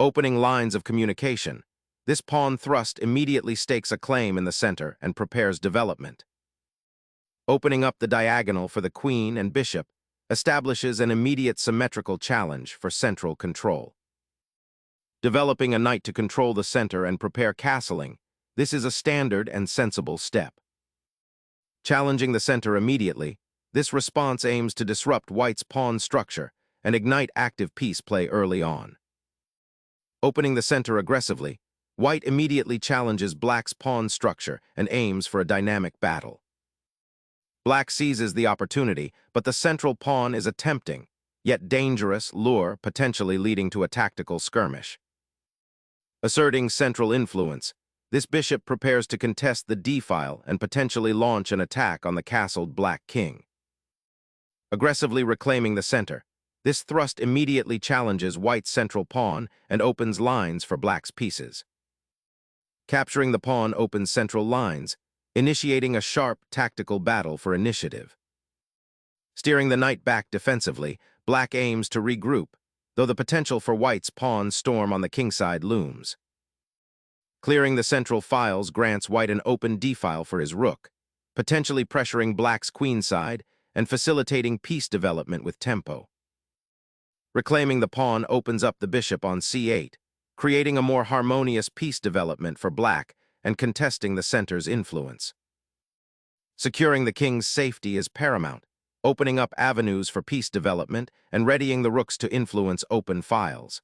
Opening lines of communication. This pawn thrust immediately stakes a claim in the center and prepares development. Opening up the diagonal for the queen and bishop establishes an immediate symmetrical challenge for central control. Developing a knight to control the center and prepare castling, this is a standard and sensible step. Challenging the center immediately, this response aims to disrupt white's pawn structure and ignite active piece play early on. Opening the center aggressively, white immediately challenges black's pawn structure and aims for a dynamic battle. Black seizes the opportunity, but the central pawn is a tempting, yet dangerous lure, potentially leading to a tactical skirmish. Asserting central influence, this bishop prepares to contest the d-file and potentially launch an attack on the castled black king. Aggressively reclaiming the center, this thrust immediately challenges white's central pawn and opens lines for black's pieces. Capturing the pawn opens central lines, initiating a sharp tactical battle for initiative. Steering the knight back defensively, black aims to regroup, though the potential for white's pawn storm on the kingside looms. Clearing the central files grants white an open d-file for his rook, potentially pressuring black's queenside and facilitating piece development with tempo. Reclaiming the pawn opens up the bishop on c8, creating a more harmonious piece development for black and contesting the center's influence. Securing the king's safety is paramount, opening up avenues for piece development and readying the rooks to influence open files.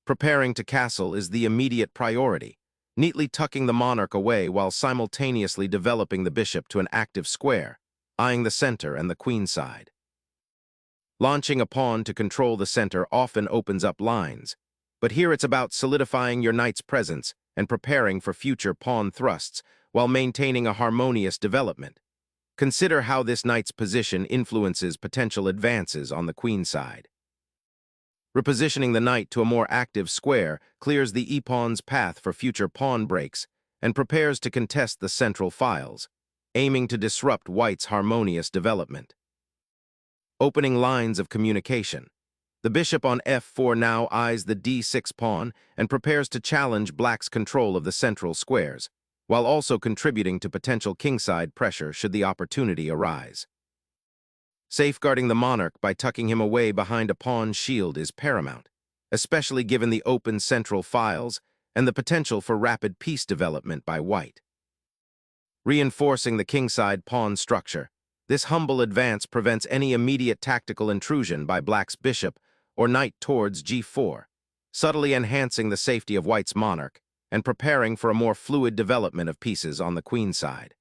Preparing to castle is the immediate priority, neatly tucking the monarch away while simultaneously developing the bishop to an active square, eyeing the center and the queenside. Launching a pawn to control the center often opens up lines, but here it's about solidifying your knight's presence and preparing for future pawn thrusts while maintaining a harmonious development. Consider how this knight's position influences potential advances on the queenside. Repositioning the knight to a more active square clears the e-pawn's path for future pawn breaks and prepares to contest the central files, aiming to disrupt white's harmonious development. Opening lines of communication. The bishop on f4 now eyes the d6 pawn and prepares to challenge black's control of the central squares, while also contributing to potential kingside pressure should the opportunity arise. Safeguarding the monarch by tucking him away behind a pawn shield is paramount, especially given the open central files and the potential for rapid piece development by white. Reinforcing the kingside pawn structure, this humble advance prevents any immediate tactical intrusion by black's bishop or knight towards g4, subtly enhancing the safety of white's monarch and preparing for a more fluid development of pieces on the queenside.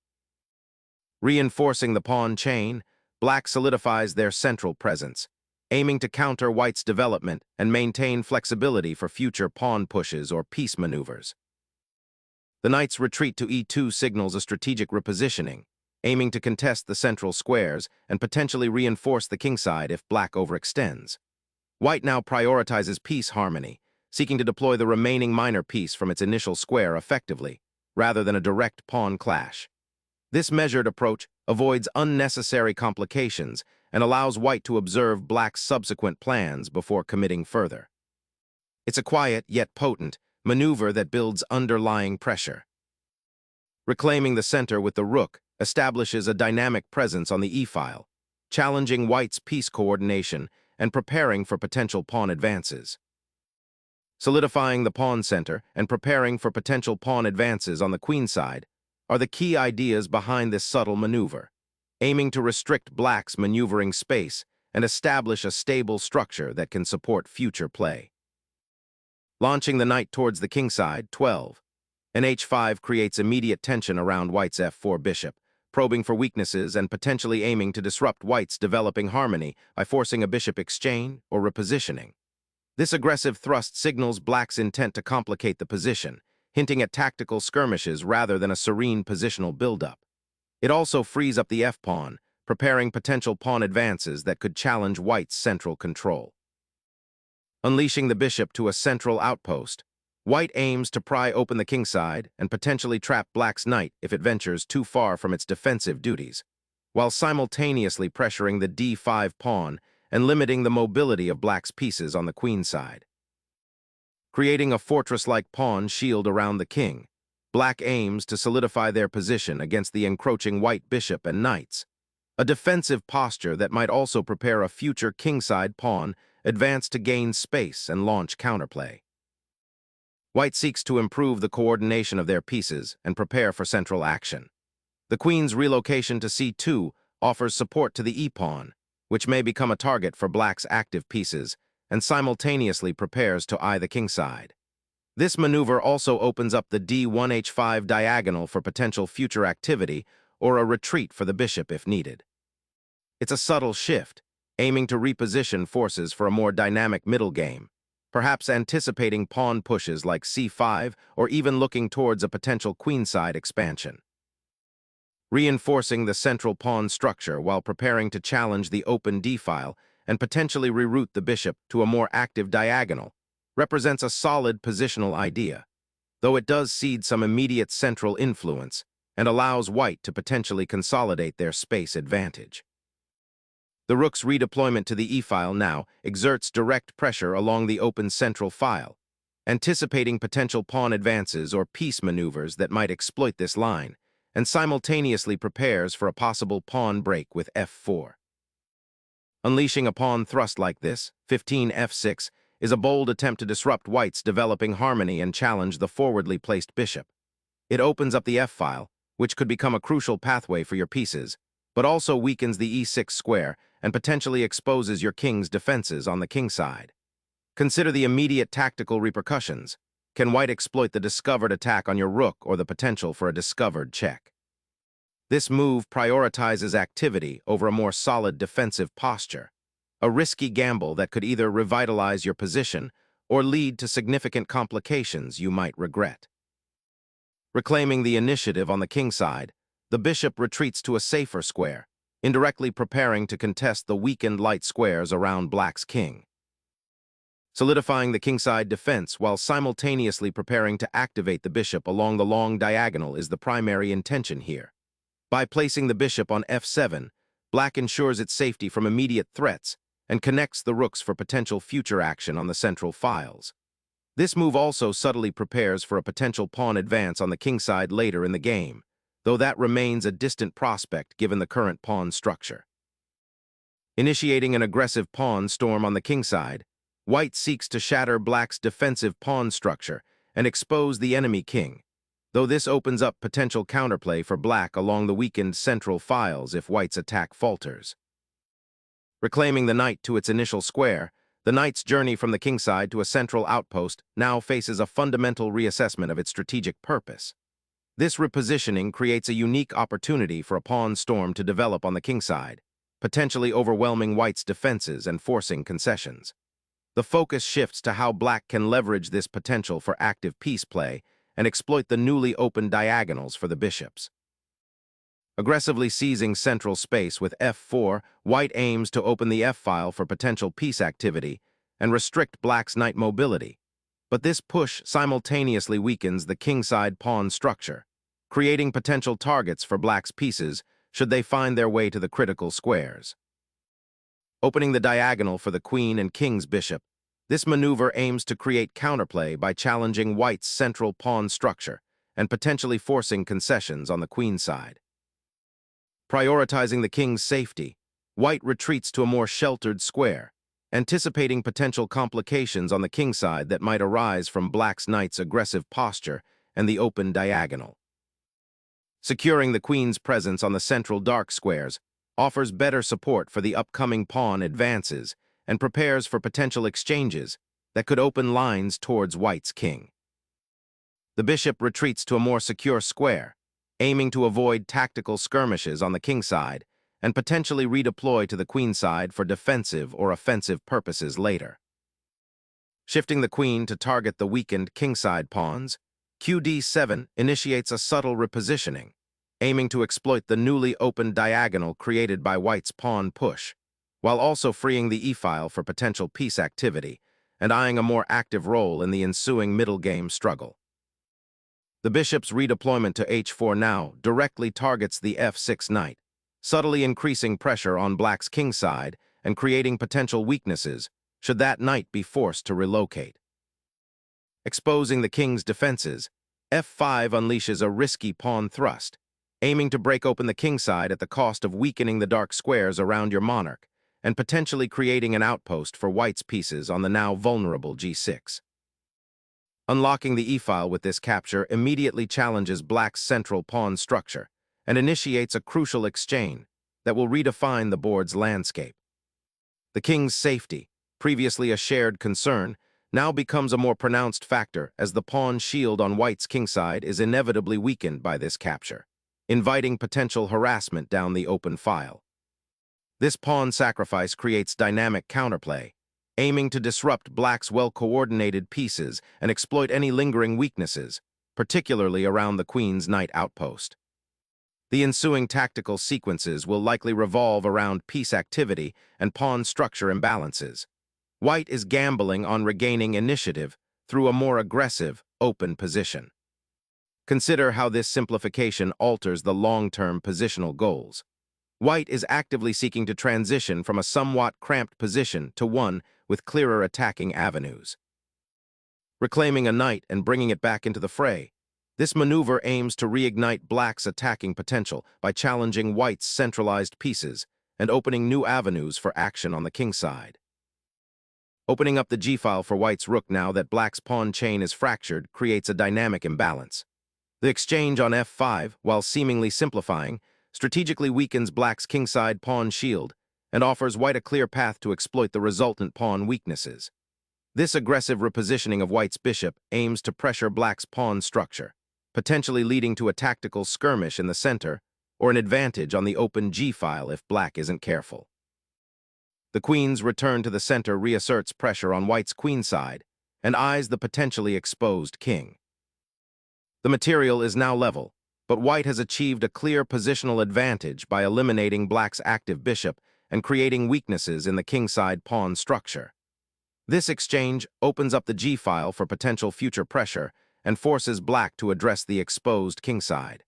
Reinforcing the pawn chain, black solidifies their central presence, aiming to counter white's development and maintain flexibility for future pawn pushes or piece maneuvers. The knight's retreat to e2 signals a strategic repositioning, aiming to contest the central squares and potentially reinforce the kingside if black overextends. White now prioritizes piece harmony, seeking to deploy the remaining minor piece from its initial square effectively, rather than a direct pawn clash. This measured approach avoids unnecessary complications and allows white to observe black's subsequent plans before committing further. It's a quiet yet potent maneuver that builds underlying pressure. Reclaiming the center with the rook establishes a dynamic presence on the e-file, challenging white's piece coordination and preparing for potential pawn advances. Solidifying the pawn center and preparing for potential pawn advances on the queenside are the key ideas behind this subtle maneuver, aiming to restrict black's maneuvering space and establish a stable structure that can support future play. Launching the knight towards the kingside, 12. An h5 creates immediate tension around white's f4 bishop, probing for weaknesses and potentially aiming to disrupt white's developing harmony by forcing a bishop exchange or repositioning. This aggressive thrust signals black's intent to complicate the position, hinting at tactical skirmishes rather than a serene positional buildup. It also frees up the f-pawn, preparing potential pawn advances that could challenge white's central control. Unleashing the bishop to a central outpost, white aims to pry open the kingside and potentially trap black's knight if it ventures too far from its defensive duties, while simultaneously pressuring the d5 pawn and limiting the mobility of black's pieces on the queenside. creating a fortress-like pawn shield around the king. Black aims to solidify their position against the encroaching white bishop and knights. A defensive posture that might also prepare a future kingside pawn advance to gain space and launch counterplay. White seeks to improve the coordination of their pieces and prepare for central action. The queen's relocation to c2 offers support to the e-pawn, which may become a target for black's active pieces, and simultaneously prepares to eye the kingside. This maneuver also opens up the d1h5 diagonal for potential future activity or a retreat for the bishop if needed. It's a subtle shift, aiming to reposition forces for a more dynamic middle game, perhaps anticipating pawn pushes like c5 or even looking towards a potential queenside expansion. Reinforcing the central pawn structure while preparing to challenge the open d-file and potentially reroute the bishop to a more active diagonal represents a solid positional idea, though it does cede some immediate central influence and allows white to potentially consolidate their space advantage. The rook's redeployment to the e-file now exerts direct pressure along the open central file, anticipating potential pawn advances or piece maneuvers that might exploit this line, and simultaneously prepares for a possible pawn break with f4. Unleashing a pawn thrust like this, 15f6, is a bold attempt to disrupt white's developing harmony and challenge the forwardly placed bishop. It opens up the f-file, which could become a crucial pathway for your pieces, but also weakens the e6 square and potentially exposes your king's defenses on the kingside. Consider the immediate tactical repercussions. Can white exploit the discovered attack on your rook or the potential for a discovered check? This move prioritizes activity over a more solid defensive posture, a risky gamble that could either revitalize your position or lead to significant complications you might regret. Reclaiming the initiative on the kingside, the bishop retreats to a safer square, indirectly preparing to contest the weakened light squares around black's king. Solidifying the kingside defense while simultaneously preparing to activate the bishop along the long diagonal is the primary intention here. By placing the bishop on f7, black ensures its safety from immediate threats and connects the rooks for potential future action on the central files. This move also subtly prepares for a potential pawn advance on the kingside later in the game, though that remains a distant prospect given the current pawn structure. Initiating an aggressive pawn storm on the kingside, white seeks to shatter black's defensive pawn structure and expose the enemy king, though this opens up potential counterplay for black along the weakened central files if white's attack falters. Reclaiming the knight to its initial square, the knight's journey from the kingside to a central outpost now faces a fundamental reassessment of its strategic purpose. This repositioning creates a unique opportunity for a pawn storm to develop on the kingside, potentially overwhelming white's defenses and forcing concessions. The focus shifts to how black can leverage this potential for active piece play and exploit the newly opened diagonals for the bishops. Aggressively seizing central space with f4, white aims to open the f-file for potential piece activity and restrict black's knight mobility. But this push simultaneously weakens the kingside pawn structure, creating potential targets for black's pieces should they find their way to the critical squares. Opening the diagonal for the queen and king's bishop, this maneuver aims to create counterplay by challenging white's central pawn structure and potentially forcing concessions on the queen's side. Prioritizing the king's safety, white retreats to a more sheltered square, anticipating potential complications on the king's side that might arise from black's knight's aggressive posture and the open diagonal. Securing the queen's presence on the central dark squares offers better support for the upcoming pawn advances and prepares for potential exchanges that could open lines towards white's king. The bishop retreats to a more secure square, aiming to avoid tactical skirmishes on the king's side and potentially redeploy to the queen's side for defensive or offensive purposes later. Shifting the queen to target the weakened kingside pawns, qd7 initiates a subtle repositioning, aiming to exploit the newly opened diagonal created by white's pawn push, while also freeing the e-file for potential piece activity and eyeing a more active role in the ensuing middle game struggle. The bishop's redeployment to h4 now directly targets the f6 knight, subtly increasing pressure on black's king side and creating potential weaknesses should that knight be forced to relocate. Exposing the king's defenses, f5 unleashes a risky pawn thrust, aiming to break open the kingside at the cost of weakening the dark squares around your monarch and potentially creating an outpost for white's pieces on the now vulnerable g6. Unlocking the e-file with this capture immediately challenges black's central pawn structure and initiates a crucial exchange that will redefine the board's landscape. The king's safety, previously a shared concern, now becomes a more pronounced factor as the pawn shield on white's kingside is inevitably weakened by this capture, inviting potential harassment down the open file. This pawn sacrifice creates dynamic counterplay, aiming to disrupt black's well-coordinated pieces and exploit any lingering weaknesses, particularly around the queen's knight outpost. The ensuing tactical sequences will likely revolve around piece activity and pawn structure imbalances. White is gambling on regaining initiative through a more aggressive, open position. Consider how this simplification alters the long-term positional goals. White is actively seeking to transition from a somewhat cramped position to one with clearer attacking avenues. Reclaiming a knight and bringing it back into the fray, this maneuver aims to reignite black's attacking potential by challenging white's centralized pieces and opening new avenues for action on the kingside. Opening up the g-file for white's rook now that black's pawn chain is fractured creates a dynamic imbalance. The exchange on f5, while seemingly simplifying, strategically weakens black's kingside pawn shield and offers white a clear path to exploit the resultant pawn weaknesses. This aggressive repositioning of white's bishop aims to pressure black's pawn structure, potentially leading to a tactical skirmish in the center or an advantage on the open g-file if black isn't careful. The queen's return to the center reasserts pressure on white's queenside and eyes the potentially exposed king. The material is now level, but white has achieved a clear positional advantage by eliminating black's active bishop and creating weaknesses in the kingside pawn structure. This exchange opens up the g-file for potential future pressure and forces black to address the exposed kingside.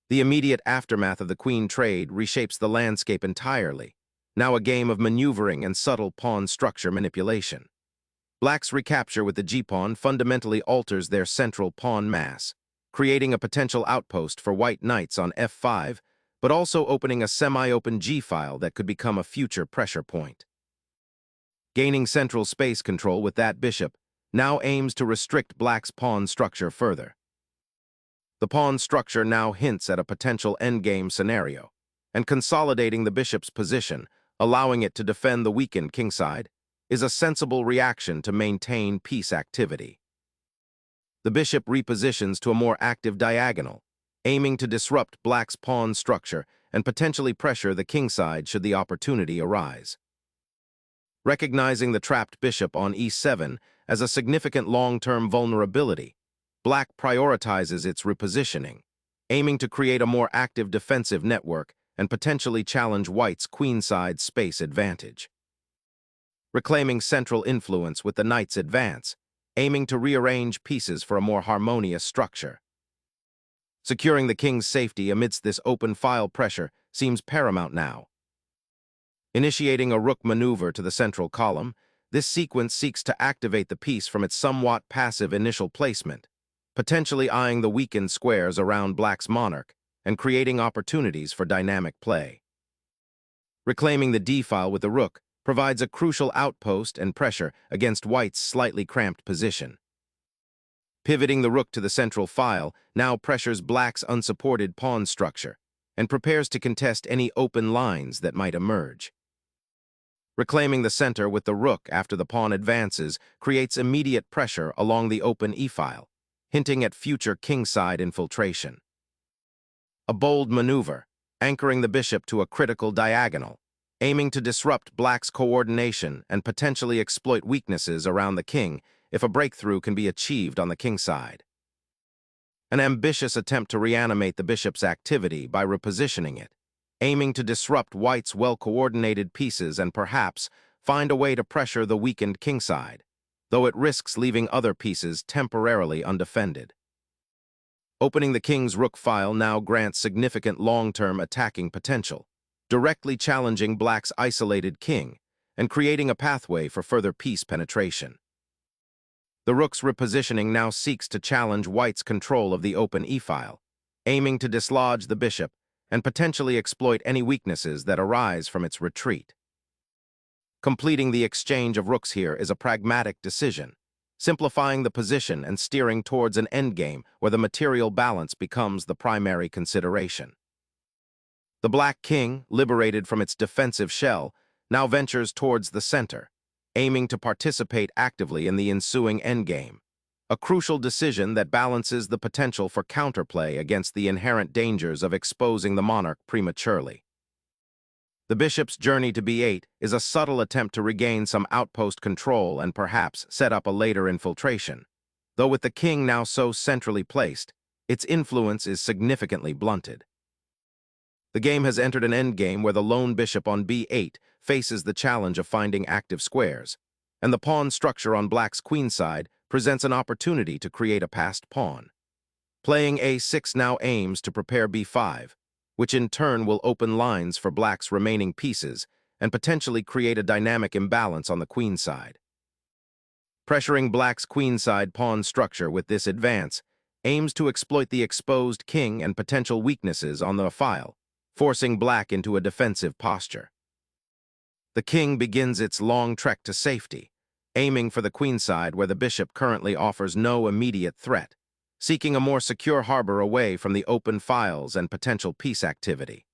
The immediate aftermath of the queen trade reshapes the landscape entirely, now a game of maneuvering and subtle pawn structure manipulation. Black's recapture with the g-pawn fundamentally alters their central pawn mass, creating a potential outpost for white knights on f5, but also opening a semi-open g-file that could become a future pressure point. Gaining central space control with that bishop now aims to restrict black's pawn structure further. The pawn structure now hints at a potential endgame scenario, and consolidating the bishop's position, allowing it to defend the weakened kingside, is a sensible reaction to maintain piece activity. The bishop repositions to a more active diagonal, aiming to disrupt black's pawn structure and potentially pressure the kingside should the opportunity arise. Recognizing the trapped bishop on e7 as a significant long-term vulnerability, black prioritizes its repositioning, aiming to create a more active defensive network and potentially challenge white's queenside space advantage. Reclaiming central influence with the knight's advance, aiming to rearrange pieces for a more harmonious structure. Securing the king's safety amidst this open file pressure seems paramount now. Initiating a rook maneuver to the central column, this sequence seeks to activate the piece from its somewhat passive initial placement, potentially eyeing the weakened squares around black's monarch and creating opportunities for dynamic play. Reclaiming the d-file with the rook provides a crucial outpost and pressure against white's slightly cramped position. Pivoting the rook to the central file now pressures black's unsupported pawn structure and prepares to contest any open lines that might emerge. Reclaiming the center with the rook after the pawn advances creates immediate pressure along the open e-file, hinting at future kingside infiltration. A bold maneuver, anchoring the bishop to a critical diagonal, aiming to disrupt black's coordination and potentially exploit weaknesses around the king if a breakthrough can be achieved on the kingside. An ambitious attempt to reanimate the bishop's activity by repositioning it, aiming to disrupt white's well-coordinated pieces and perhaps find a way to pressure the weakened kingside, though it risks leaving other pieces temporarily undefended. Opening the king's rook file now grants significant long-term attacking potential, directly challenging black's isolated king and creating a pathway for further piece penetration. The rook's repositioning now seeks to challenge white's control of the open e-file, aiming to dislodge the bishop and potentially exploit any weaknesses that arise from its retreat. Completing the exchange of rooks here is a pragmatic decision, simplifying the position and steering towards an endgame where the material balance becomes the primary consideration. The black king, liberated from its defensive shell, now ventures towards the center, aiming to participate actively in the ensuing endgame, a crucial decision that balances the potential for counterplay against the inherent dangers of exposing the monarch prematurely. The bishop's journey to b8 is a subtle attempt to regain some outpost control and perhaps set up a later infiltration, though with the king now so centrally placed, its influence is significantly blunted. The game has entered an endgame where the lone bishop on b8 faces the challenge of finding active squares, and the pawn structure on black's queenside presents an opportunity to create a passed pawn. Playing a6 now aims to prepare b5, which in turn will open lines for black's remaining pieces and potentially create a dynamic imbalance on the queenside. Pressuring black's queenside pawn structure with this advance aims to exploit the exposed king and potential weaknesses on the file, forcing black into a defensive posture. The king begins its long trek to safety, aiming for the queenside where the bishop currently offers no immediate threat, seeking a more secure harbor away from the open files and potential piece activity.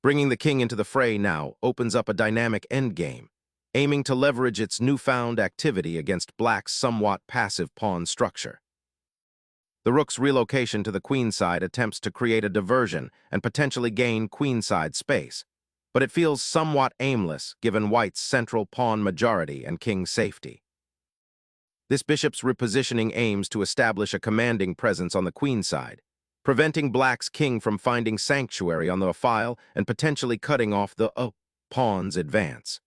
Bringing the king into the fray now opens up a dynamic endgame, aiming to leverage its newfound activity against black's somewhat passive pawn structure. The rook's relocation to the queenside attempts to create a diversion and potentially gain queenside space, but it feels somewhat aimless given white's central pawn majority and king's safety. This bishop's repositioning aims to establish a commanding presence on the queenside, preventing black's king from finding sanctuary on the file and potentially cutting off the pawn's advance.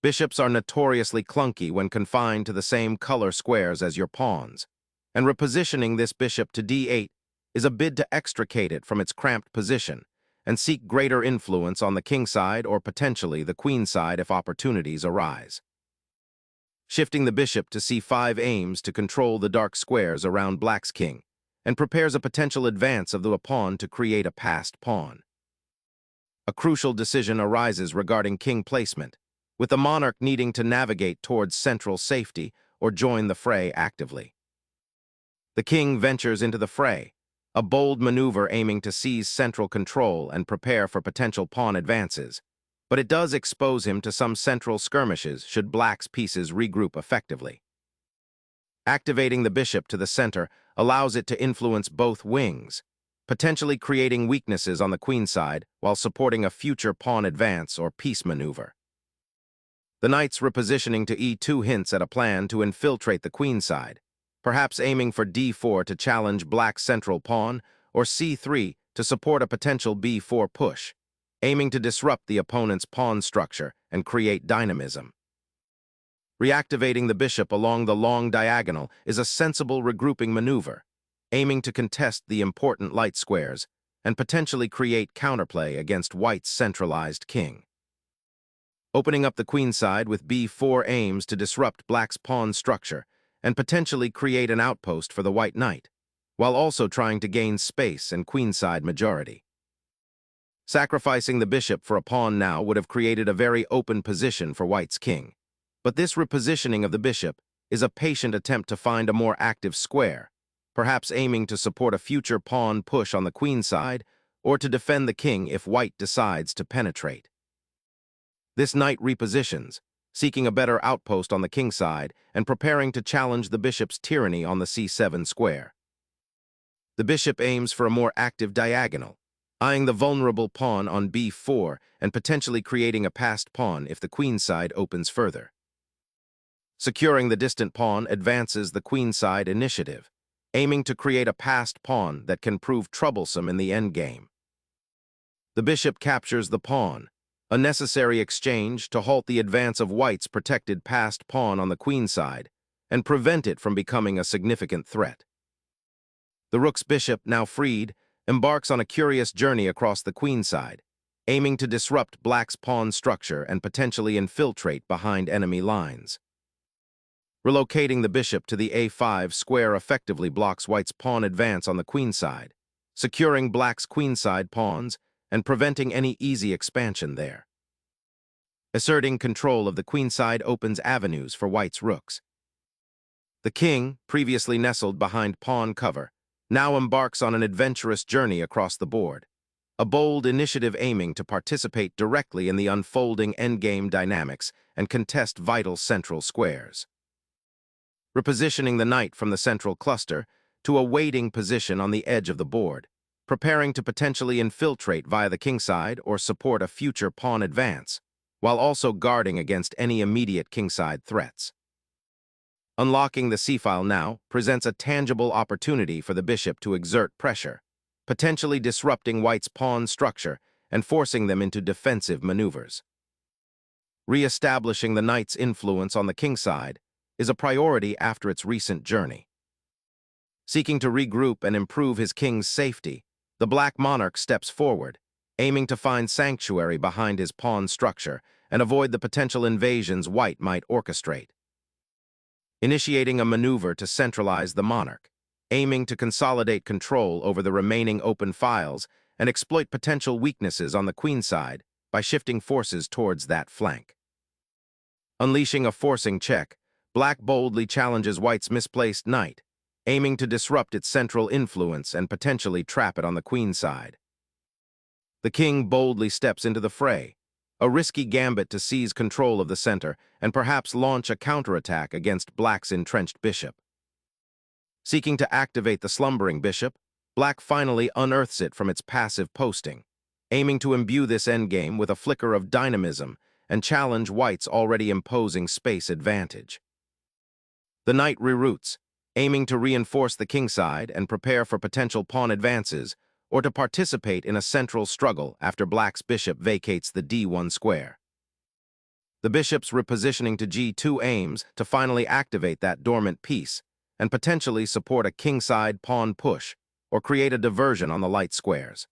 Bishops are notoriously clunky when confined to the same color squares as your pawns, and repositioning this bishop to d8 is a bid to extricate it from its cramped position and seek greater influence on the kingside or potentially the queenside if opportunities arise. Shifting the bishop to c5 aims to control the dark squares around black's king and prepares a potential advance of the pawn to create a passed pawn. A crucial decision arises regarding king placement, with the monarch needing to navigate towards central safety or join the fray actively. The king ventures into the fray, a bold maneuver aiming to seize central control and prepare for potential pawn advances, but it does expose him to some central skirmishes should black's pieces regroup effectively. Activating the bishop to the center allows it to influence both wings, potentially creating weaknesses on the queenside while supporting a future pawn advance or piece maneuver. The knight's repositioning to e2 hints at a plan to infiltrate the queenside, perhaps aiming for d4 to challenge black's central pawn or c3 to support a potential b4 push, aiming to disrupt the opponent's pawn structure and create dynamism. Reactivating the bishop along the long diagonal is a sensible regrouping maneuver, aiming to contest the important light squares and potentially create counterplay against white's centralized king. Opening up the queenside with b4 aims to disrupt black's pawn structure and potentially create an outpost for the white knight, while also trying to gain space and queenside majority. Sacrificing the bishop for a pawn now would have created a very open position for white's king, but this repositioning of the bishop is a patient attempt to find a more active square, perhaps aiming to support a future pawn push on the queenside or to defend the king if white decides to penetrate. This knight repositions, seeking a better outpost on the kingside and preparing to challenge the bishop's tyranny on the c7 square. The bishop aims for a more active diagonal, eyeing the vulnerable pawn on b4 and potentially creating a passed pawn if the queenside opens further. Securing the distant pawn advances the queenside initiative, aiming to create a passed pawn that can prove troublesome in the endgame. The bishop captures the pawn, a necessary exchange to halt the advance of white's protected passed pawn on the queenside and prevent it from becoming a significant threat. The rook's bishop, now freed, embarks on a curious journey across the queenside, aiming to disrupt black's pawn structure and potentially infiltrate behind enemy lines. Relocating the bishop to the a5 square effectively blocks white's pawn advance on the queenside, securing black's queenside pawns and preventing any easy expansion there. Asserting control of the queenside opens avenues for white's rooks. The king, previously nestled behind pawn cover, now embarks on an adventurous journey across the board, a bold initiative aiming to participate directly in the unfolding endgame dynamics and contest vital central squares. Repositioning the knight from the central cluster to a waiting position on the edge of the board, preparing to potentially infiltrate via the kingside or support a future pawn advance, while also guarding against any immediate kingside threats. Unlocking the c-file now presents a tangible opportunity for the bishop to exert pressure, potentially disrupting white's pawn structure and forcing them into defensive maneuvers. Re-establishing the knight's influence on the kingside is a priority after its recent journey. Seeking to regroup and improve his king's safety, the black monarch steps forward, aiming to find sanctuary behind his pawn structure and avoid the potential invasions white might orchestrate. Initiating a maneuver to centralize the monarch, aiming to consolidate control over the remaining open files and exploit potential weaknesses on the queenside by shifting forces towards that flank. Unleashing a forcing check, black boldly challenges white's misplaced knight, aiming to disrupt its central influence and potentially trap it on the queenside. The king boldly steps into the fray, a risky gambit to seize control of the center and perhaps launch a counterattack against black's entrenched bishop. Seeking to activate the slumbering bishop, black finally unearths it from its passive posting, aiming to imbue this endgame with a flicker of dynamism and challenge white's already imposing space advantage. The knight reroutes, aiming to reinforce the kingside and prepare for potential pawn advances or to participate in a central struggle after black's bishop vacates the d1 square. The bishop's repositioning to g2 aims to finally activate that dormant piece and potentially support a kingside pawn push or create a diversion on the light squares.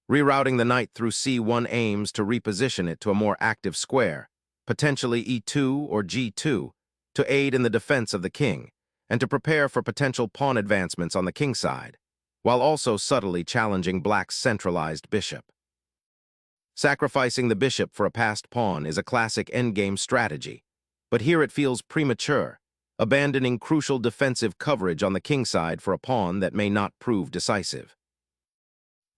Rerouting the knight through c1 aims to reposition it to a more active square, potentially e2 or g2, to aid in the defense of the king and to prepare for potential pawn advancements on the kingside, while also subtly challenging black's centralized bishop. Sacrificing the bishop for a passed pawn is a classic endgame strategy, but here it feels premature, abandoning crucial defensive coverage on the kingside for a pawn that may not prove decisive.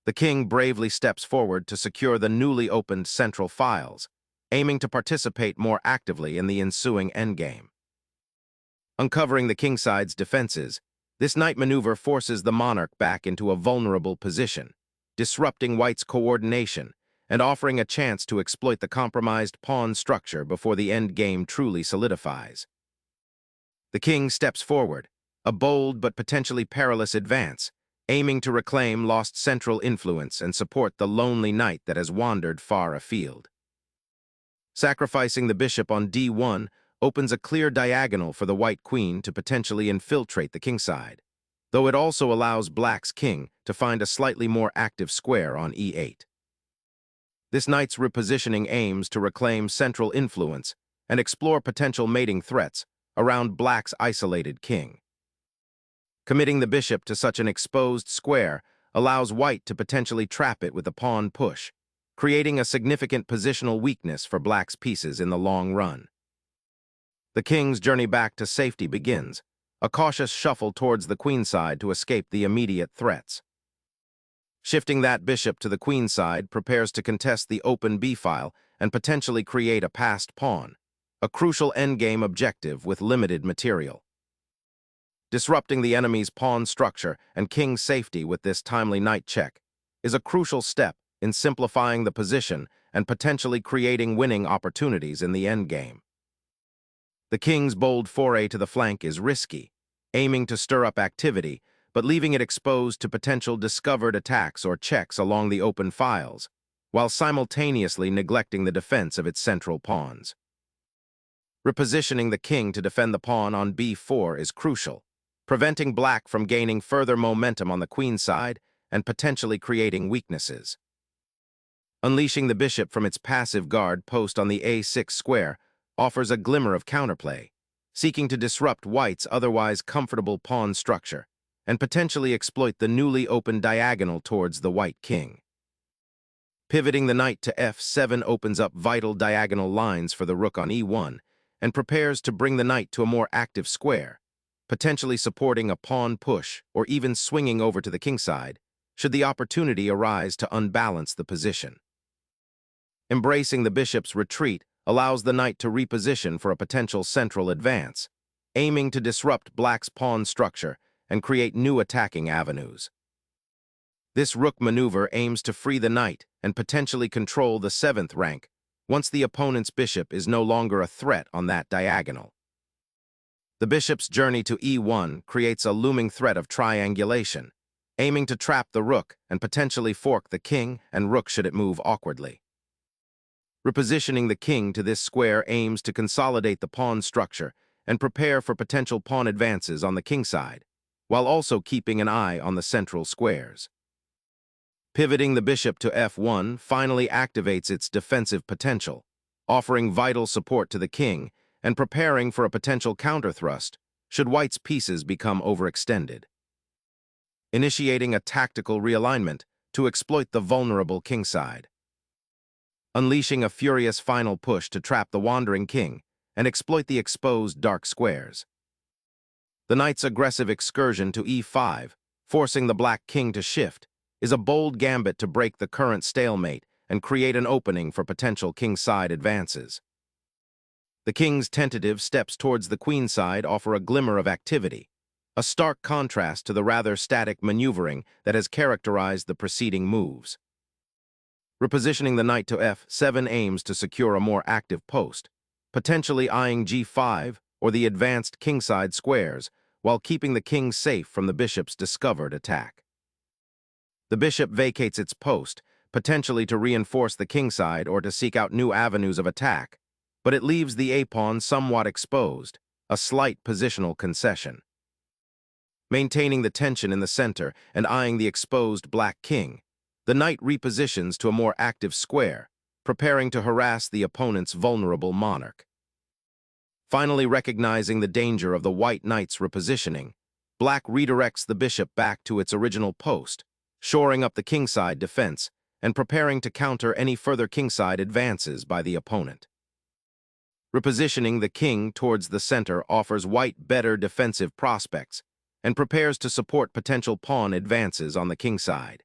The king bravely steps forward to secure the newly opened central files, aiming to participate more actively in the ensuing endgame. Uncovering the kingside's defenses, this knight maneuver forces the monarch back into a vulnerable position, disrupting white's coordination and offering a chance to exploit the compromised pawn structure before the endgame truly solidifies. The king steps forward, a bold but potentially perilous advance, aiming to reclaim lost central influence and support the lonely knight that has wandered far afield. Sacrificing the bishop on d1 opens a clear diagonal for the white queen to potentially infiltrate the kingside, though it also allows black's king to find a slightly more active square on e8. This knight's repositioning aims to reclaim central influence and explore potential mating threats around black's isolated king. Committing the bishop to such an exposed square allows white to potentially trap it with a pawn push, creating a significant positional weakness for black's pieces in the long run. The king's journey back to safety begins, a cautious shuffle towards the queenside to escape the immediate threats. Shifting that bishop to the queenside prepares to contest the open b-file and potentially create a passed pawn, a crucial endgame objective with limited material. Disrupting the enemy's pawn structure and king's safety with this timely knight check is a crucial step in simplifying the position and potentially creating winning opportunities in the endgame. The king's bold foray to the flank is risky, aiming to stir up activity, but leaving it exposed to potential discovered attacks or checks along the open files, while simultaneously neglecting the defense of its central pawns. Repositioning the king to defend the pawn on b4 is crucial, preventing black from gaining further momentum on the queenside and potentially creating weaknesses. Unleashing the bishop from its passive guard post on the a6 square offers a glimmer of counterplay, seeking to disrupt white's otherwise comfortable pawn structure and potentially exploit the newly opened diagonal towards the white king. Pivoting the knight to f7 opens up vital diagonal lines for the rook on e1 and prepares to bring the knight to a more active square, potentially supporting a pawn push or even swinging over to the kingside, should the opportunity arise to unbalance the position. Embracing the bishop's retreat allows the knight to reposition for a potential central advance, aiming to disrupt black's pawn structure and create new attacking avenues. This rook maneuver aims to free the knight and potentially control the 7th rank once the opponent's bishop is no longer a threat on that diagonal. The bishop's journey to e1 creates a looming threat of triangulation, aiming to trap the rook and potentially fork the king and rook should it move awkwardly. Repositioning the king to this square aims to consolidate the pawn structure and prepare for potential pawn advances on the kingside, while also keeping an eye on the central squares. Pivoting the bishop to f1 finally activates its defensive potential, offering vital support to the king and preparing for a potential counterthrust should white's pieces become overextended. Initiating a tactical realignment to exploit the vulnerable kingside. Unleashing a furious final push to trap the wandering king and exploit the exposed dark squares. The knight's aggressive excursion to e5, forcing the black king to shift, is a bold gambit to break the current stalemate and create an opening for potential kingside advances. The king's tentative steps towards the queenside offer a glimmer of activity, a stark contrast to the rather static maneuvering that has characterized the preceding moves. Repositioning the knight to f7 aims to secure a more active post, potentially eyeing g5 or the advanced kingside squares, while keeping the king safe from the bishop's discovered attack. The bishop vacates its post, potentially to reinforce the kingside or to seek out new avenues of attack, but it leaves the a-pawn somewhat exposed, a slight positional concession. Maintaining the tension in the center and eyeing the exposed black king, the knight repositions to a more active square, preparing to harass the opponent's vulnerable monarch. Finally recognizing the danger of the white knight's repositioning, black redirects the bishop back to its original post, shoring up the kingside defense and preparing to counter any further kingside advances by the opponent. Repositioning the king towards the center offers white better defensive prospects and prepares to support potential pawn advances on the kingside.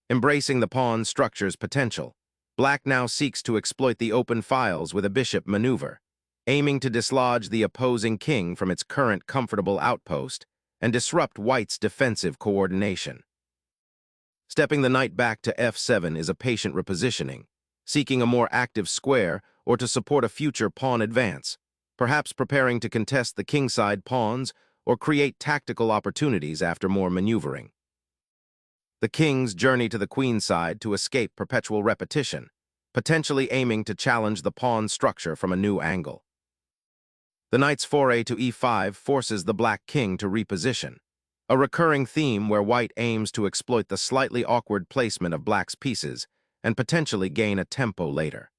Embracing the pawn structure's potential, black now seeks to exploit the open files with a bishop maneuver, aiming to dislodge the opposing king from its current comfortable outpost and disrupt white's defensive coordination. Stepping the knight back to f7 is a patient repositioning, seeking a more active square or to support a future pawn advance, perhaps preparing to contest the kingside pawns or create tactical opportunities after more maneuvering. The king's journey to the queenside to escape perpetual repetition, potentially aiming to challenge the pawn structure from a new angle. The knight's foray to e5 forces the black king to reposition, a recurring theme where white aims to exploit the slightly awkward placement of black's pieces and potentially gain a tempo later.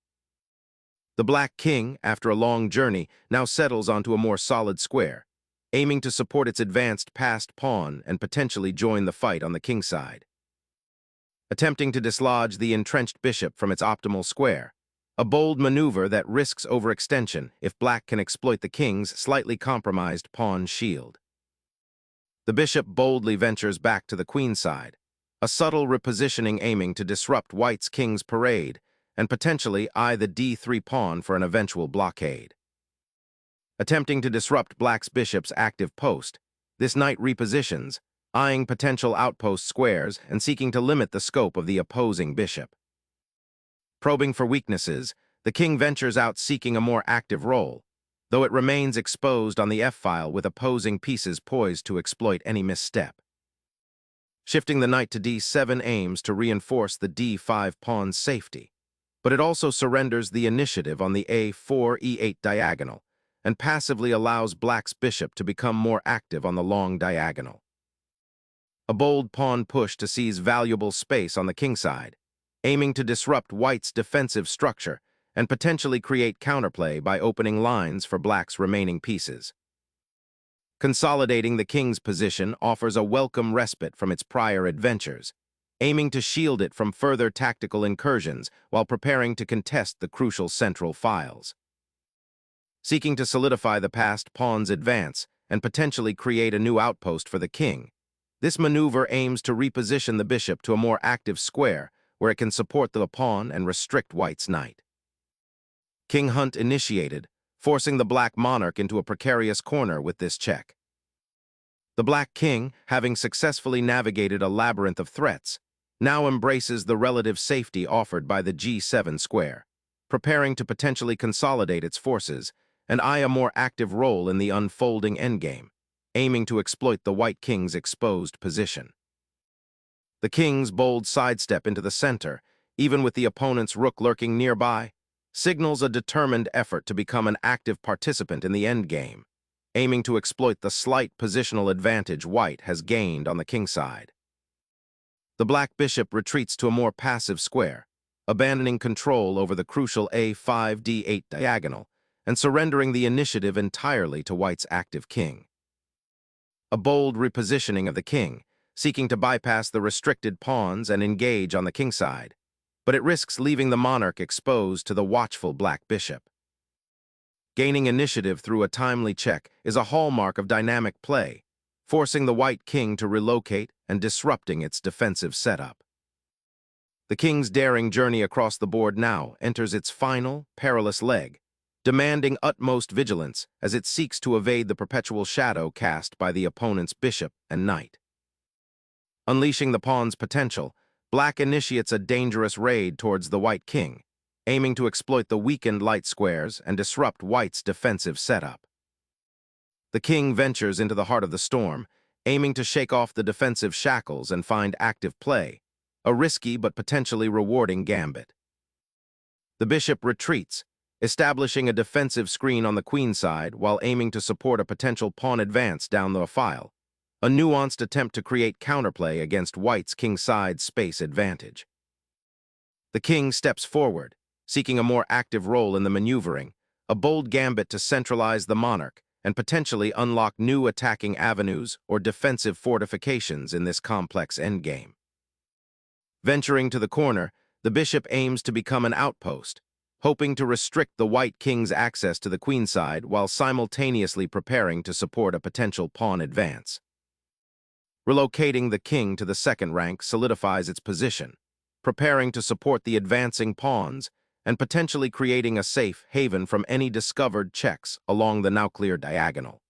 The black king, after a long journey, now settles onto a more solid square, aiming to support its advanced passed pawn and potentially join the fight on the kingside. Attempting to dislodge the entrenched bishop from its optimal square, a bold maneuver that risks overextension if black can exploit the king's slightly compromised pawn shield. The bishop boldly ventures back to the queenside, a subtle repositioning aiming to disrupt white's king's parade and potentially eye the d3 pawn for an eventual blockade. Attempting to disrupt black's bishop's active post, this knight repositions, eyeing potential outpost squares and seeking to limit the scope of the opposing bishop. Probing for weaknesses, the king ventures out seeking a more active role, though it remains exposed on the f-file with opposing pieces poised to exploit any misstep. Shifting the knight to d7 aims to reinforce the d5 pawn's safety, but it also surrenders the initiative on the a4-e8 diagonal and passively allows black's bishop to become more active on the long diagonal. A bold pawn push to seize valuable space on the kingside, aiming to disrupt white's defensive structure and potentially create counterplay by opening lines for black's remaining pieces. Consolidating the king's position offers a welcome respite from its prior adventures, aiming to shield it from further tactical incursions while preparing to contest the crucial central files. Seeking to solidify the past pawn's advance and potentially create a new outpost for the king, this maneuver aims to reposition the bishop to a more active square where it can support the pawn and restrict white's knight. King Hunt initiated, forcing the black monarch into a precarious corner with this check. The black king, having successfully navigated a labyrinth of threats, now embraces the relative safety offered by the G7 square, preparing to potentially consolidate its forces and eye a more active role in the unfolding endgame, aiming to exploit the white king's exposed position. The king's bold sidestep into the center, even with the opponent's rook lurking nearby, signals a determined effort to become an active participant in the endgame, aiming to exploit the slight positional advantage white has gained on the king side. The black bishop retreats to a more passive square, abandoning control over the crucial A5-D8 diagonal and surrendering the initiative entirely to white's active king. A bold repositioning of the king, seeking to bypass the restricted pawns and engage on the king side, but it risks leaving the monarch exposed to the watchful black bishop. Gaining initiative through a timely check is a hallmark of dynamic play, forcing the white king to relocate and disrupting its defensive setup. The king's daring journey across the board now enters its final, perilous leg, demanding utmost vigilance as it seeks to evade the perpetual shadow cast by the opponent's bishop and knight. Unleashing the pawn's potential, black initiates a dangerous raid towards the white king, aiming to exploit the weakened light squares and disrupt white's defensive setup. The king ventures into the heart of the storm, aiming to shake off the defensive shackles and find active play, a risky but potentially rewarding gambit. The bishop retreats, establishing a defensive screen on the queen side while aiming to support a potential pawn advance down the file, a nuanced attempt to create counterplay against white's king-side space advantage. The king steps forward, seeking a more active role in the maneuvering, a bold gambit to centralize the monarch and potentially unlock new attacking avenues or defensive fortifications in this complex endgame. Venturing to the corner, the bishop aims to become an outpost, hoping to restrict the white king's access to the queen side while simultaneously preparing to support a potential pawn advance. Relocating the king to the second rank solidifies its position, preparing to support the advancing pawns and potentially creating a safe haven from any discovered checks along the now clear diagonal.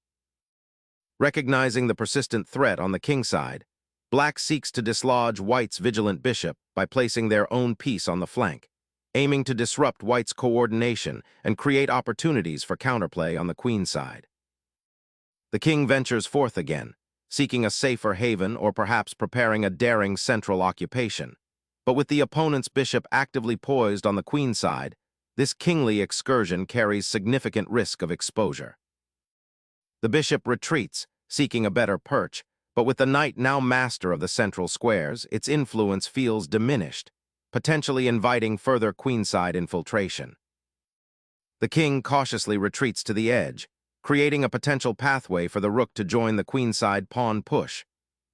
Recognizing the persistent threat on the king side, black seeks to dislodge white's vigilant bishop by placing their own piece on the flank, aiming to disrupt white's coordination and create opportunities for counterplay on the queen side. The king ventures forth again, seeking a safer haven or perhaps preparing a daring central occupation. But with the opponent's bishop actively poised on the queen side, this kingly excursion carries significant risk of exposure. The bishop retreats, seeking a better perch, but with the knight now master of the central squares, its influence feels diminished, potentially inviting further queenside infiltration. The king cautiously retreats to the edge, creating a potential pathway for the rook to join the queenside pawn push,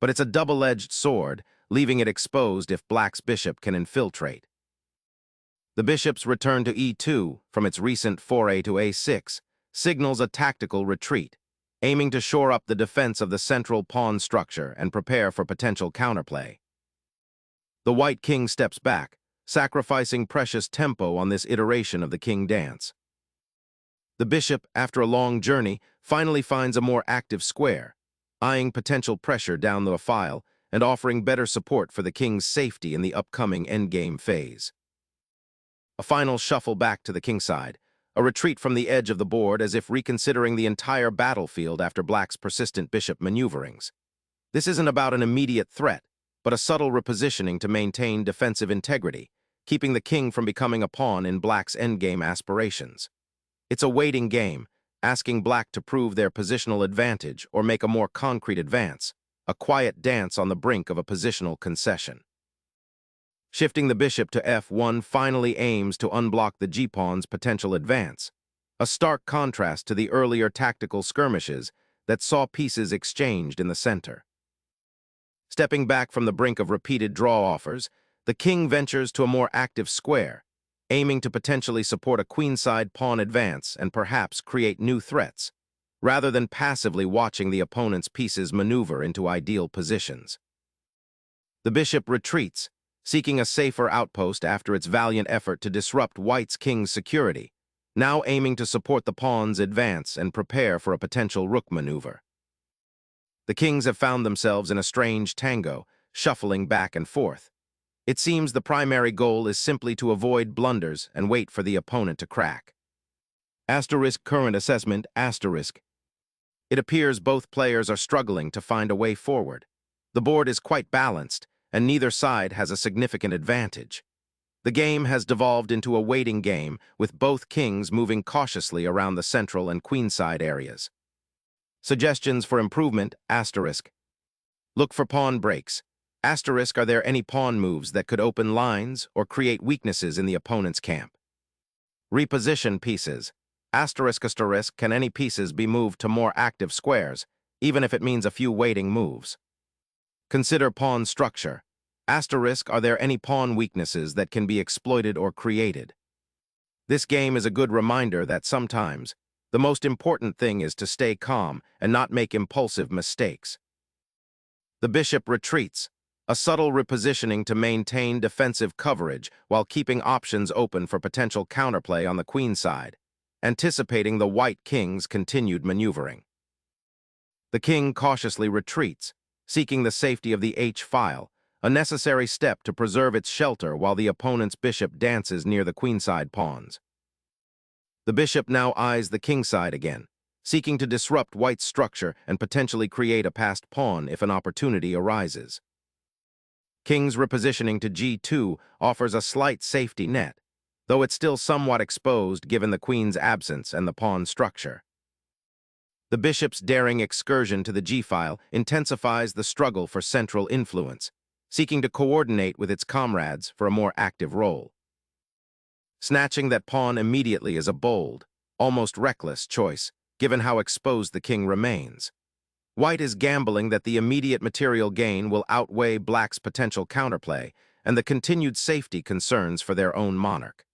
but it's a double-edged sword, leaving it exposed if black's bishop can infiltrate. The bishop's return to e2 from its recent foray to a6 signals a tactical retreat, aiming to shore up the defense of the central pawn structure and prepare for potential counterplay. The white king steps back, sacrificing precious tempo on this iteration of the king dance. The bishop, after a long journey, finally finds a more active square, eyeing potential pressure down the file and offering better support for the king's safety in the upcoming endgame phase. A final shuffle back to the king side, a retreat from the edge of the board as if reconsidering the entire battlefield after black's persistent bishop maneuverings. This isn't about an immediate threat, but a subtle repositioning to maintain defensive integrity, keeping the king from becoming a pawn in black's endgame aspirations. It's a waiting game, asking black to prove their positional advantage or make a more concrete advance, a quiet dance on the brink of a positional concession. Shifting the bishop to f1 finally aims to unblock the g-pawn's potential advance, a stark contrast to the earlier tactical skirmishes that saw pieces exchanged in the center. Stepping back from the brink of repeated draw offers, the king ventures to a more active square, aiming to potentially support a queenside pawn advance and perhaps create new threats, rather than passively watching the opponent's pieces maneuver into ideal positions. The bishop retreats, seeking a safer outpost after its valiant effort to disrupt white's king's security, now aiming to support the pawn's advance and prepare for a potential rook maneuver. The kings have found themselves in a strange tango, shuffling back and forth. It seems the primary goal is simply to avoid blunders and wait for the opponent to crack. Current assessment. It appears both players are struggling to find a way forward. The board is quite balanced, and neither side has a significant advantage. The game has devolved into a waiting game, with both kings moving cautiously around the central and queenside areas. Suggestions for improvement. Look for pawn breaks. Are there any pawn moves that could open lines or create weaknesses in the opponent's camp? Reposition pieces. Can any pieces be moved to more active squares, even if it means a few waiting moves? Consider pawn structure. Are there any pawn weaknesses that can be exploited or created? This game is a good reminder that sometimes the most important thing is to stay calm and not make impulsive mistakes. The bishop retreats, a subtle repositioning to maintain defensive coverage while keeping options open for potential counterplay on the queen side, anticipating the white king's continued maneuvering. The king cautiously retreats, seeking the safety of the h-file, a necessary step to preserve its shelter while the opponent's bishop dances near the queenside pawns. The bishop now eyes the kingside again, seeking to disrupt white's structure and potentially create a passed pawn if an opportunity arises. King's repositioning to g2 offers a slight safety net, though it's still somewhat exposed given the queen's absence and the pawn structure. The bishop's daring excursion to the g-file intensifies the struggle for central influence, seeking to coordinate with its comrades for a more active role. Snatching that pawn immediately is a bold, almost reckless choice, given how exposed the king remains. White is gambling that the immediate material gain will outweigh black's potential counterplay and the continued safety concerns for their own monarch.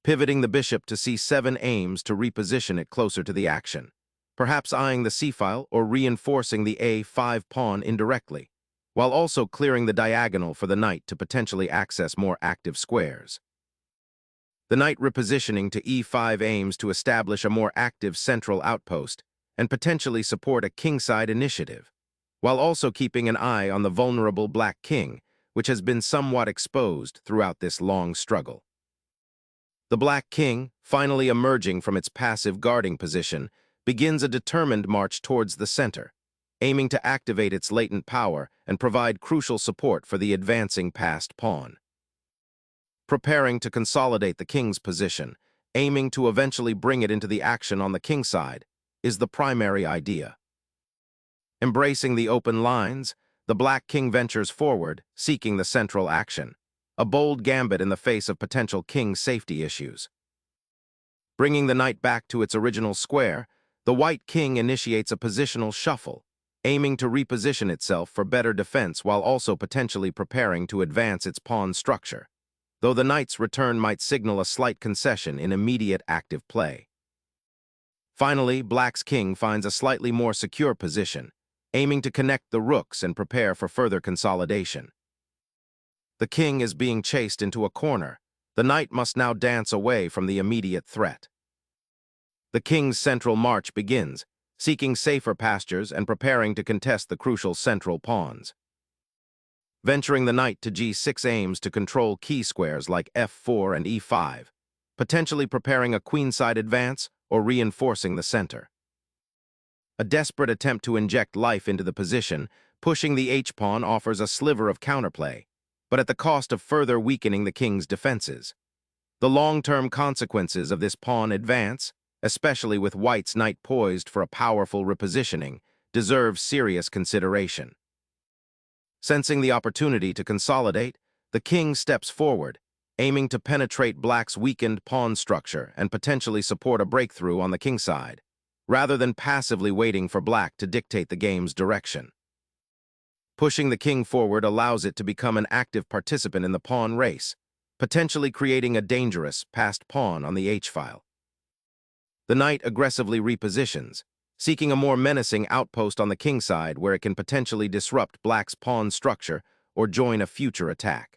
Pivoting the bishop to c7 aims to reposition it closer to the action, perhaps eyeing the c-file or reinforcing the a5 pawn indirectly, while also clearing the diagonal for the knight to potentially access more active squares. The knight repositioning to e5 aims to establish a more active central outpost and potentially support a kingside initiative, while also keeping an eye on the vulnerable black king, which has been somewhat exposed throughout this long struggle. The black king, finally emerging from its passive guarding position, begins a determined march towards the center, aiming to activate its latent power and provide crucial support for the advancing passed pawn. Preparing to consolidate the king's position, aiming to eventually bring it into the action on the kingside, is the primary idea. Embracing the open lines, the black king ventures forward, seeking the central action, a bold gambit in the face of potential king safety issues. Bringing the knight back to its original square, the white king initiates a positional shuffle, aiming to reposition itself for better defense while also potentially preparing to advance its pawn structure, though the knight's return might signal a slight concession in immediate active play. Finally, black's king finds a slightly more secure position, aiming to connect the rooks and prepare for further consolidation. The king is being chased into a corner. The knight must now dance away from the immediate threat. The king's central march begins, seeking safer pastures and preparing to contest the crucial central pawns. Venturing the knight to g6 aims to control key squares like f4 and e5, potentially preparing a queenside advance or reinforcing the center. A desperate attempt to inject life into the position, pushing the h-pawn offers a sliver of counterplay, but at the cost of further weakening the king's defenses. The long-term consequences of this pawn advance, especially with white's knight poised for a powerful repositioning, deserve serious consideration. Sensing the opportunity to consolidate, The king steps forward, aiming to penetrate black's weakened pawn structure and potentially support a breakthrough on the king side, rather than passively waiting for black to dictate the game's direction. Pushing the king forward allows it to become an active participant in the pawn race, potentially creating a dangerous passed pawn on the h-file. The knight aggressively repositions, seeking a more menacing outpost on the king side where it can potentially disrupt black's pawn structure or join a future attack.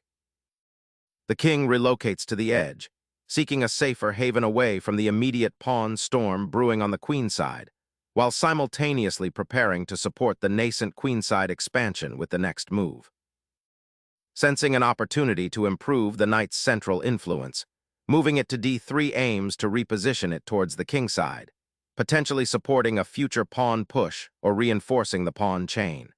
The king relocates to the edge, seeking a safer haven away from the immediate pawn storm brewing on the queen side, while simultaneously preparing to support the nascent queenside expansion with the next move. Sensing an opportunity to improve the knight's central influence, moving it to d3 aims to reposition it towards the king side, potentially supporting a future pawn push or reinforcing the pawn chain.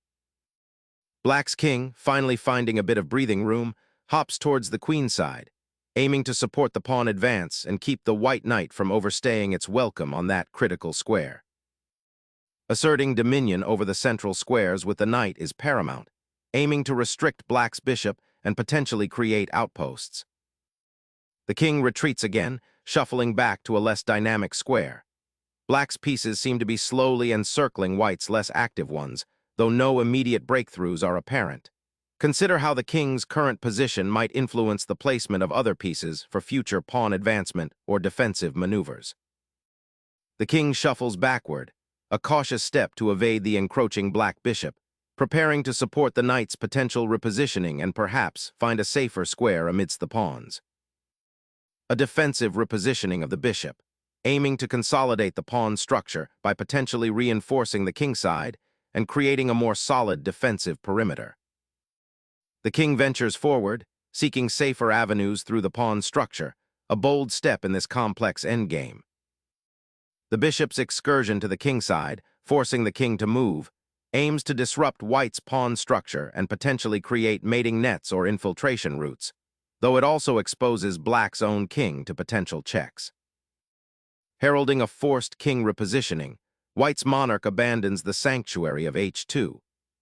Black's king, finally finding a bit of breathing room, hops towards the queen side, aiming to support the pawn advance and keep the white knight from overstaying its welcome on that critical square. Asserting dominion over the central squares with the knight is paramount, aiming to restrict black's bishop and potentially create outposts. The king retreats again, shuffling back to a less dynamic square. Black's pieces seem to be slowly encircling white's less active ones, though no immediate breakthroughs are apparent. Consider how the king's current position might influence the placement of other pieces for future pawn advancement or defensive maneuvers. The king shuffles backward, a cautious step to evade the encroaching black bishop, preparing to support the knight's potential repositioning and perhaps find a safer square amidst the pawns. A defensive repositioning of the bishop, aiming to consolidate the pawn structure by potentially reinforcing the king side and creating a more solid defensive perimeter. The king ventures forward, seeking safer avenues through the pawn structure, a bold step in this complex endgame. The bishop's excursion to the king side, forcing the king to move, aims to disrupt white's pawn structure and potentially create mating nets or infiltration routes, though it also exposes black's own king to potential checks. Heralding a forced king repositioning, white's monarch abandons the sanctuary of h2,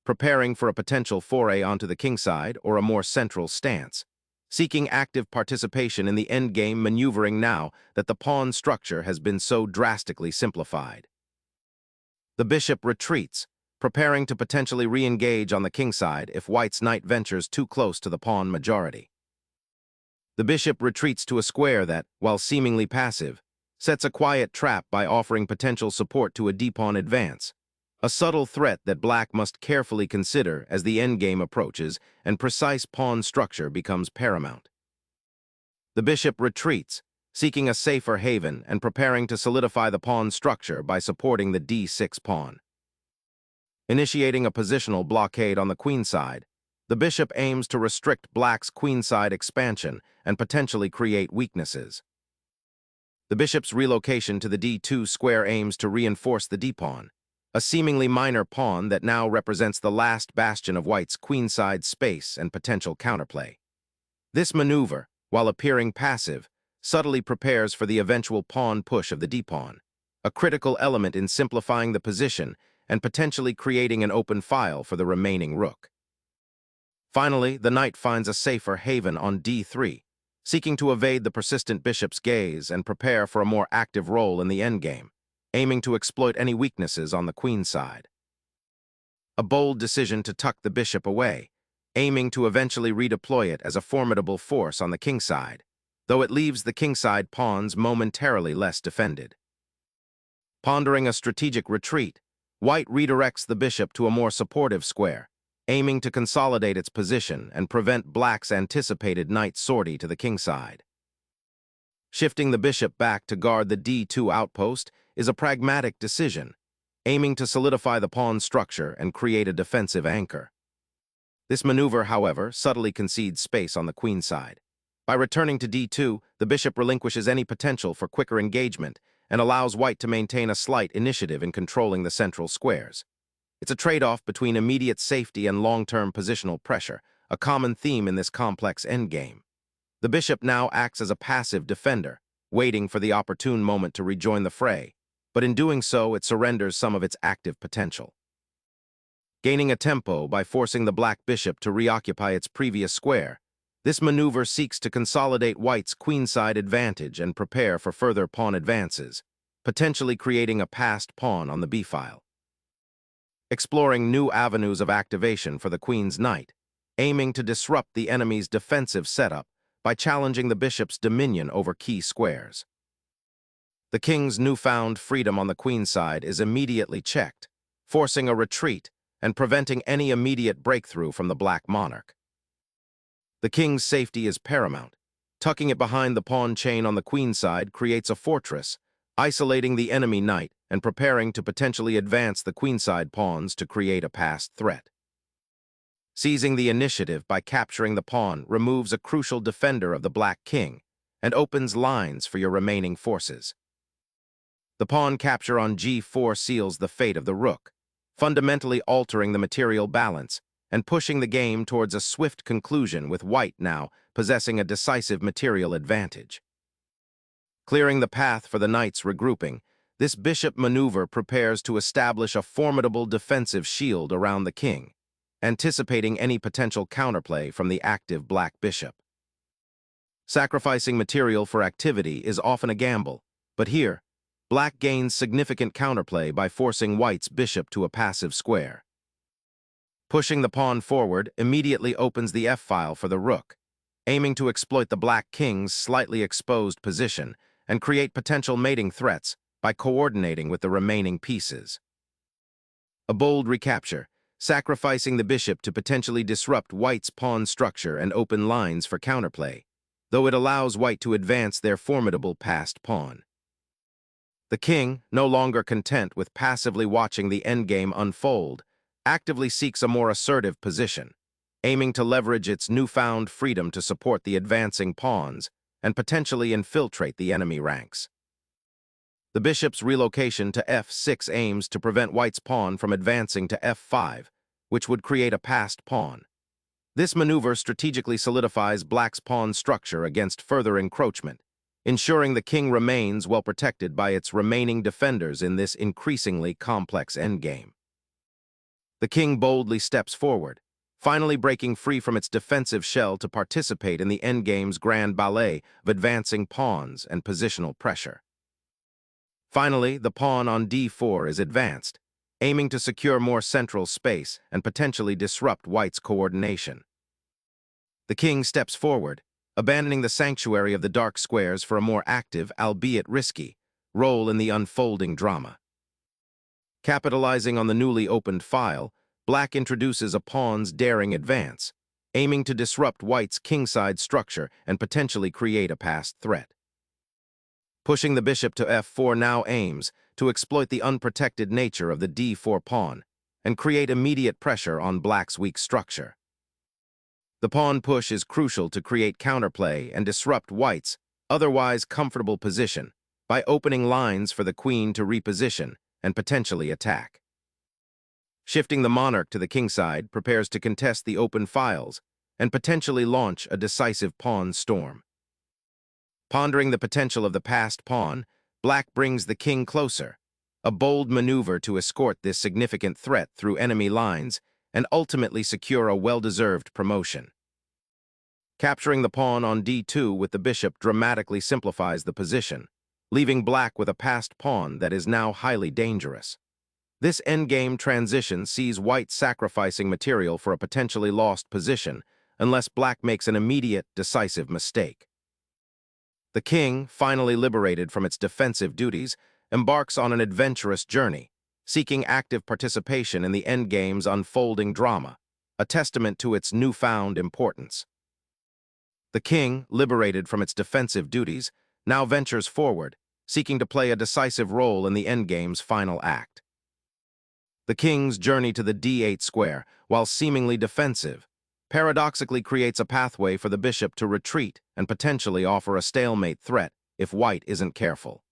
preparing for a potential foray onto the king side or a more central stance, seeking active participation in the endgame maneuvering now that the pawn structure has been so drastically simplified. The bishop retreats, preparing to potentially re-engage on the king side if white's knight ventures too close to the pawn majority. The bishop retreats to a square that, while seemingly passive, sets a quiet trap by offering potential support to a d-pawn advance, a subtle threat that black must carefully consider as the endgame approaches and precise pawn structure becomes paramount. The bishop retreats, seeking a safer haven and preparing to solidify the pawn structure by supporting the d6 pawn. Initiating a positional blockade on the queen side, the bishop aims to restrict black's queenside expansion and potentially create weaknesses. The bishop's relocation to the d2 square aims to reinforce the d-pawn, a seemingly minor pawn that now represents the last bastion of white's queenside space and potential counterplay. This maneuver, while appearing passive, subtly prepares for the eventual pawn push of the d-pawn, a critical element in simplifying the position and potentially creating an open file for the remaining rook. Finally, the knight finds a safer haven on d3, seeking to evade the persistent bishop's gaze and prepare for a more active role in the endgame, aiming to exploit any weaknesses on the queen side. A bold decision to tuck the bishop away, aiming to eventually redeploy it as a formidable force on the king side, though it leaves the kingside pawns momentarily less defended. Pondering a strategic retreat, white redirects the bishop to a more supportive square, aiming to consolidate its position and prevent black's anticipated knight sortie to the king side. Shifting the bishop back to guard the d2 outpost is a pragmatic decision, aiming to solidify the pawn structure and create a defensive anchor. This maneuver, however, subtly concedes space on the queen side. By returning to d2, the bishop relinquishes any potential for quicker engagement and allows white to maintain a slight initiative in controlling the central squares. It's a trade-off between immediate safety and long-term positional pressure, a common theme in this complex endgame. The bishop now acts as a passive defender, waiting for the opportune moment to rejoin the fray, but in doing so, it surrenders some of its active potential. Gaining a tempo by forcing the black bishop to reoccupy its previous square, This maneuver seeks to consolidate white's queenside advantage and prepare for further pawn advances, potentially creating a passed pawn on the b-file. Exploring new avenues of activation for the queen's knight, aiming to disrupt the enemy's defensive setup by challenging the bishop's dominion over key squares. The king's newfound freedom on the queen's side is immediately checked, forcing a retreat and preventing any immediate breakthrough from the black monarch. The king's safety is paramount. Tucking it behind the pawn chain on the queen's side creates a fortress, isolating the enemy knight and preparing to potentially advance the queenside pawns to create a passed threat. Seizing the initiative by capturing the pawn removes a crucial defender of the black king and opens lines for your remaining forces. The pawn capture on g4 seals the fate of the rook, fundamentally altering the material balance and pushing the game towards a swift conclusion with white now possessing a decisive material advantage. Clearing the path for the knight's regrouping, this bishop maneuver prepares to establish a formidable defensive shield around the king, anticipating any potential counterplay from the active black bishop. Sacrificing material for activity is often a gamble, but here, black gains significant counterplay by forcing white's bishop to a passive square. Pushing the pawn forward immediately opens the f-file for the rook, aiming to exploit the black king's slightly exposed position and create potential mating threats by coordinating with the remaining pieces. A bold recapture, sacrificing the bishop to potentially disrupt white's pawn structure and open lines for counterplay, though it allows white to advance their formidable passed pawn. The king, no longer content with passively watching the endgame unfold, actively seeks a more assertive position, aiming to leverage its newfound freedom to support the advancing pawns and potentially infiltrate the enemy ranks. The bishop's relocation to f6 aims to prevent white's pawn from advancing to f5, which would create a passed pawn. This maneuver strategically solidifies black's pawn structure against further encroachment, ensuring the king remains well protected by its remaining defenders in this increasingly complex endgame. The king boldly steps forward, finally breaking free from its defensive shell to participate in the endgame's grand ballet of advancing pawns and positional pressure. Finally, the pawn on d4 is advanced, aiming to secure more central space and potentially disrupt white's coordination. The king steps forward, abandoning the sanctuary of the dark squares for a more active, albeit risky, role in the unfolding drama. Capitalizing on the newly opened file, black introduces a pawn's daring advance, aiming to disrupt white's kingside structure and potentially create a passed threat. Pushing the bishop to f4 now aims to exploit the unprotected nature of the d4 pawn and create immediate pressure on black's weak structure. The pawn push is crucial to create counterplay and disrupt white's otherwise comfortable position by opening lines for the queen to reposition and potentially attack. Shifting the monarch to the kingside prepares to contest the open files and potentially launch a decisive pawn storm. Pondering the potential of the passed pawn, black brings the king closer, a bold maneuver to escort this significant threat through enemy lines and ultimately secure a well-deserved promotion. Capturing the pawn on d2 with the bishop dramatically simplifies the position, leaving black with a passed pawn that is now highly dangerous. This endgame transition sees white sacrificing material for a potentially lost position unless black makes an immediate, decisive mistake. The king, finally liberated from its defensive duties, embarks on an adventurous journey, seeking active participation in the endgame's unfolding drama, a testament to its newfound importance. The king, liberated from its defensive duties, now ventures forward, seeking to play a decisive role in the endgame's final act. The king's journey to the d8 square, while seemingly defensive, paradoxically creates a pathway for the bishop to retreat and potentially offer a stalemate threat if white isn't careful.